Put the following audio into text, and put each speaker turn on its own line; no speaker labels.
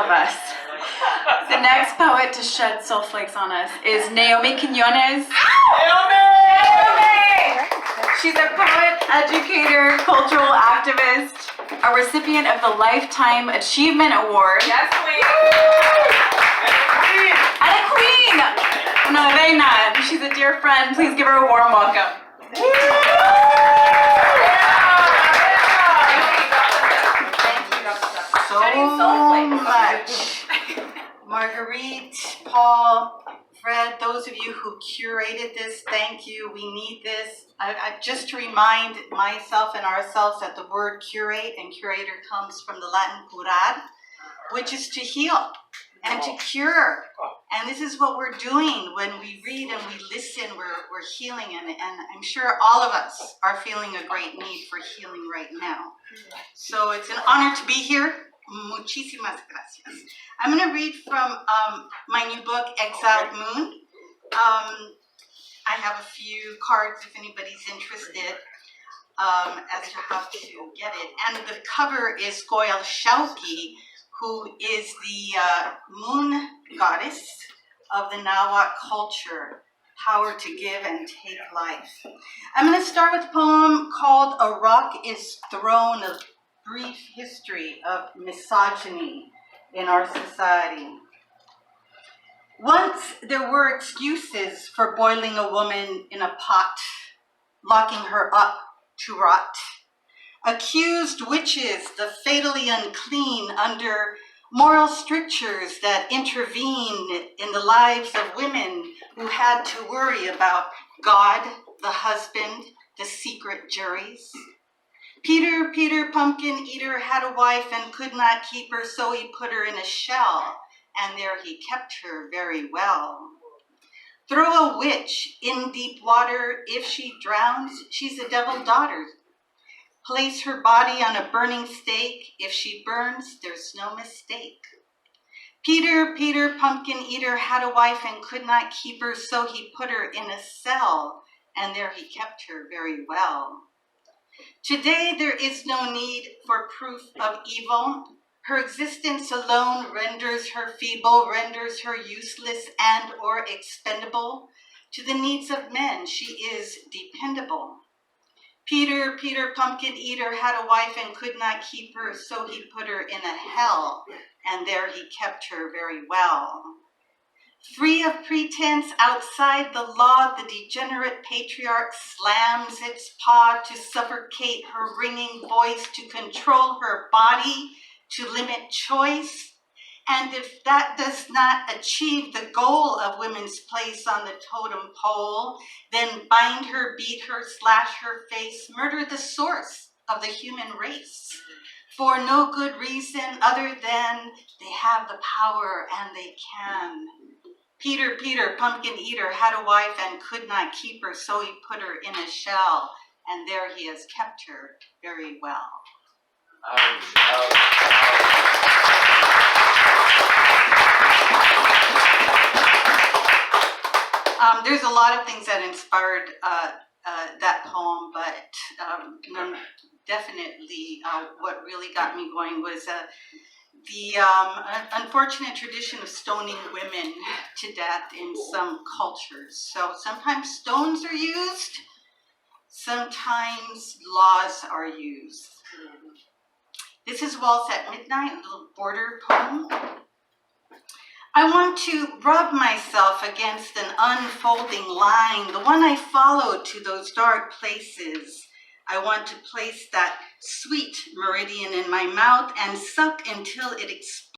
of us. The next poet to shed snowflakes on us is Naomi Quiñonez. She's a poet, educator, cultural activist, a recipient of the Lifetime Achievement Award.
Yes, queen!
And a queen! Una reina. She's a dear friend. Please give her a warm welcome.
So much. Marguerite, Paul, Fred, those of you who curated this, thank you. We need this. Just to remind myself and ourselves that the word curate and curator comes from the Latin curar, which is to heal and to cure. And this is what we're doing when we read and we listen, we're healing. And I'm sure all of us are feeling a great need for healing right now. So it's an honor to be here. Muchísimas gracias. I'm going to read from my new book, Exiled Moon. I have a few cards if anybody's interested as to how to get it. And the cover is Goyal Shauki, who is the moon goddess of the Nahuatl culture, power to give and take life. I'm going to start with a poem called A Rock is Thrown, a brief history of misogyny in our society. Once there were excuses for boiling a woman in a pot, locking her up to rot. Accused witches, the fatally unclean, under moral strictures that intervened in the lives of women who had to worry about God, the husband, the secret juries. Peter, pumpkin eater, had a wife and could not keep her, so he put her in a shell, and there he kept her very well. Throw a witch in deep water, if she drowns, she's a devil daughter. Place her body on a burning stake, if she burns, there's no mistake. Peter, pumpkin eater, had a wife and could not keep her, so he put her in a cell, and there he kept her very well. Today there is no need for proof of evil. Her existence alone renders her feeble, renders her useless and or expendable. To the needs of men, she is dependable. Peter, pumpkin eater, had a wife and could not keep her, so he put her in a hell, and there he kept her very well. Free of pretense, outside the law, the degenerate patriarch slams its paw to suffocate her ringing voice, to control her body, to limit choice. And if that does not achieve the goal of women's place on the totem pole, then bind her, beat her, slash her face, murder the source of the human race. For no good reason other than they have the power and they can. Peter, pumpkin eater, had a wife and could not keep her, so he put her in a shell, and there he has kept her very well. There's a lot of things that inspired that poem, but definitely what really got me going was the unfortunate tradition of stoning women to death in some cultures. So sometimes stones are used, sometimes laws are used. This is Waltz at Midnight, a little border poem. I want to rub myself against an unfolding line, the one I followed to those dark places. I want to place that sweet meridian in my mouth and suck until it explodes.